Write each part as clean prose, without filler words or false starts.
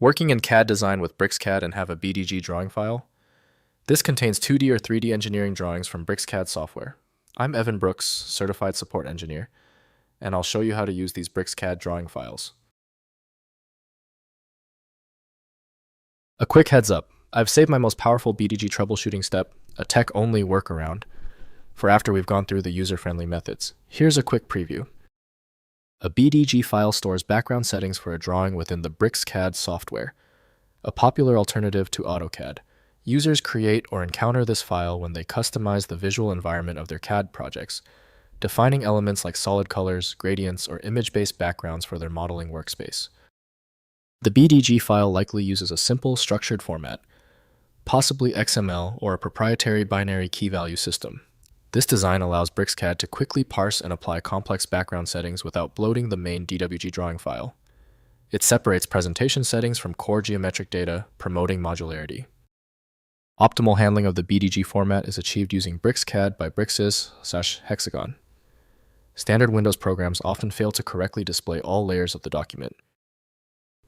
Working in CAD design with BricsCAD and have a BDG drawing file? This contains 2D or 3D engineering drawings from BricsCAD software. I'm Evan Brooks, Certified Support Engineer, and I'll show you how to use these BricsCAD drawing files. A quick heads up, I've saved my most powerful BDG troubleshooting step, a tech-only workaround, for after we've gone through the user-friendly methods. Here's a quick preview. A BDG file stores background settings for a drawing within the BricsCAD software, a popular alternative to AutoCAD. Users create or encounter this file when they customize the visual environment of their CAD projects, defining elements like solid colors, gradients, or image-based backgrounds for their modeling workspace. The BDG file likely uses a simple, structured format, possibly XML or a proprietary binary key value system. This design allows BricsCAD to quickly parse and apply complex background settings without bloating the main DWG drawing file. It separates presentation settings from core geometric data, promoting modularity. Optimal handling of the BDG format is achieved using BricsCAD by BricsCAD/Hexagon. Standard Windows programs often fail to correctly display all layers of the document.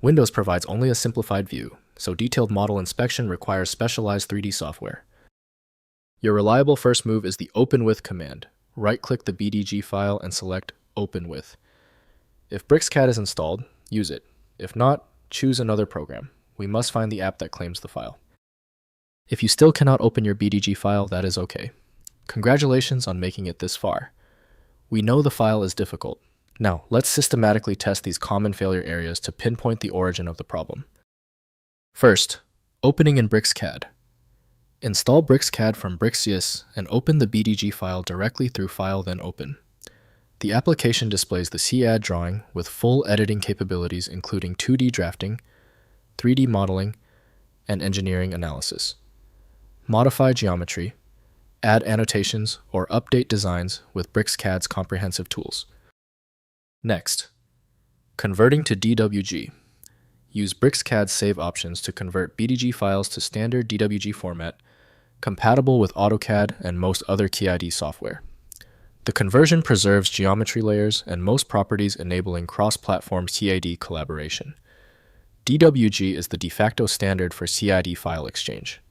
Windows provides only a simplified view, so detailed model inspection requires specialized 3D software. Your reliable first move is the Open With command. Right-click the BDG file and select Open With. If BricsCAD is installed, use it. If not, choose another program. We must find the app that claims the file. If you still cannot open your BDG file, that is okay. Congratulations on making it this far. We know the file is difficult. Now, let's systematically test these common failure areas to pinpoint the origin of the problem. First, opening in BricsCAD. Install BricsCAD from BricsCAD and open the BDG file directly through File then Open. The application displays the CAD drawing with full editing capabilities including 2D drafting, 3D modeling, and engineering analysis. Modify geometry, add annotations, or update designs with BricsCAD's comprehensive tools. Next, converting to DWG. Use BricsCAD's save options to convert BDG files to standard DWG format, compatible with AutoCAD and most other KID software. The conversion preserves geometry layers and most properties, enabling cross-platform CAD collaboration. DWG is the de facto standard for CAD file exchange.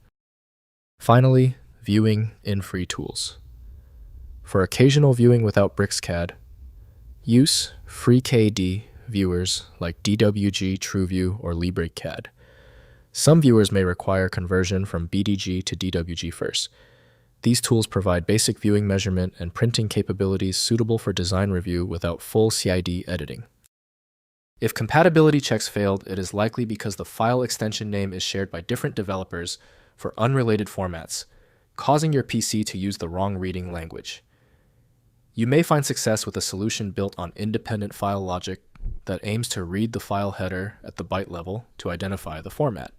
Finally, viewing in free tools. For occasional viewing without BricsCAD, use FreeCAD viewers like DWG, TrueView, or LibreCAD. Some viewers may require conversion from BDG to DWG first. These tools provide basic viewing measurement and printing capabilities suitable for design review without full CAD editing. If compatibility checks failed, it is likely because the file extension name is shared by different developers for unrelated formats, causing your PC to use the wrong reading language. You may find success with a solution built on independent file logic that aims to read the file header at the byte level to identify the format,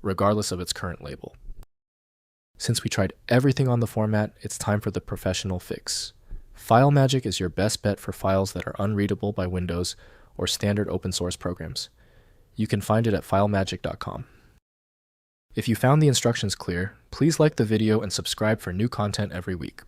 regardless of its current label. Since we tried everything on the format, it's time for the professional fix. FileMagick is your best bet for files that are unreadable by Windows or standard open source programs. You can find it at filemagick.com. If you found the instructions clear, please like the video and subscribe for new content every week.